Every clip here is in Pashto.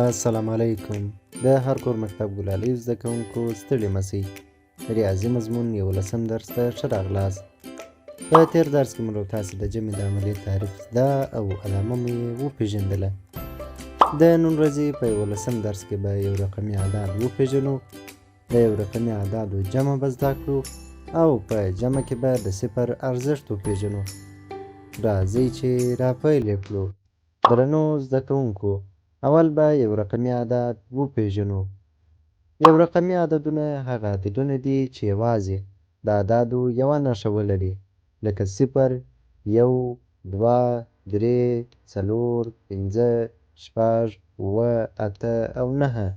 السلام علیکم. د هر کور مکتب ګلالي زده کوونکو ستړي مسئ. ریاضي مضمون 11 درس ته ښه راغلاست. په تېر درس کې موږ تاسې د جمع د عملیې تعریف زده او علامه مو یې وپېژندله. د نن ورځې په 11 درس کې به یو رقمي اعداد وپېژنو، د یو رقمي اعدادو جمع به زده کړو او په جمع کې به د صفر ارزښت وپېژنو. راځئ چې راپیل یې کړو. درنو زده کوونکو، اول به یو رقمي عدد وپېژنو. یو رقمي عددونه هغه عددونه دي چې یوازې د اعدادو یوه نښه ولري، لکه صفر، یو، دوه، درې، څلور، پنځه، شپږ، اووه، اته او نهه.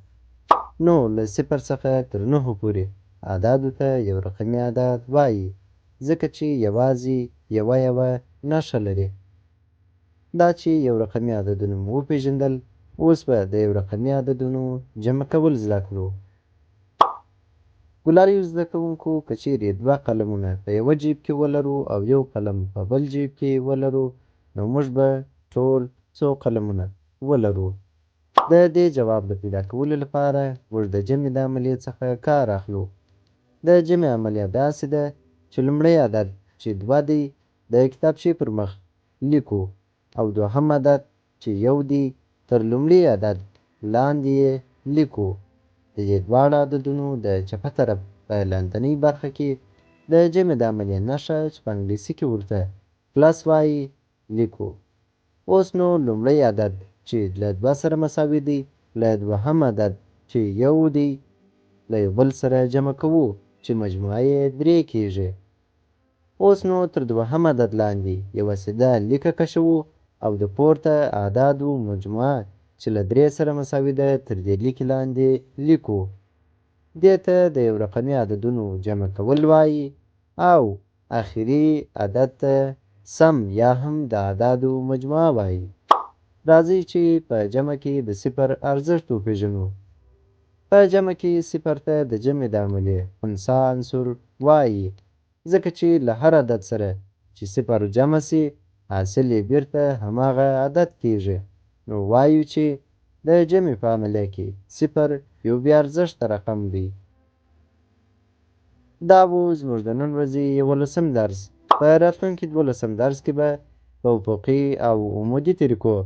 نو له صفر څخه تر نهو پورې اعدادو ته یو رقمي عدد وایي، ځکه چې یوازې یوه نښه لري. دا چې یو رقمي عددونه مو وپېژندل، اوس به د یو رقمي عددونو جمع کول زده کړو. ګلالیو زده کوونکو، که چیرې دوه قلمونه په یوه جیب کې ولرو او یو قلم په بل جیب کې ولرو، نو موږ به ټول څو قلمونه ولرو. د دې جواب د پیدا کولو لپاره موږ د جمع د عملیې څخه کار اخلو. د جمع عملیه داسې ده چې لومړی عدد چې دوه دی د کتابچې پر مخ لیکو او دوهم عدد چې یو دی تر لومړي عدد لاندې یې لیکو. د دې دواړو عددونو د چپه طرف په لاندنۍ برخه کې د جمع د عملیې نښه چې په انګلیسي کې ورته پلس وایي لیکو. اوس نو لومړی عدد چې له دوه سره مساوي دی له دوهم عدد چې یو دی له یو بل سره جمع کوو چې مجموعه یې 3 کېږي. اوس نو تر دوهم عدد لاندې یوه سیده لیکه کشوو او د پورته اعدادو مجموعه چې له 3 سره مساوي ده تر دې لیکې لاندې لیکو. دې ته د یو رقمي عددونو جمع کول وایي او اخري عدد ته سم یا هم د اعدادو مجموعه وایي. راځئ چې په جمع کې د صفر ارزښت وپېژنو. په جمع کې صفر ته د جمع د عملیې خنثی عنصر وایي، ځکه چې له هر عدد سره چې صفر جمع سي حاصل یې بیرته هماغه عدد کېږي. نو وایو چې د جمع په عملیه کې صفر یو بې ارزښته رقم دی. دا و زموږ د نن ورځې 11 درس. په راتلونکي 12 درس کې به په افقي او عمودي طریقو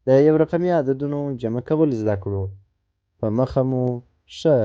د یو رقمي عددونو جمع کول زده کړو. په مخه مو ښه.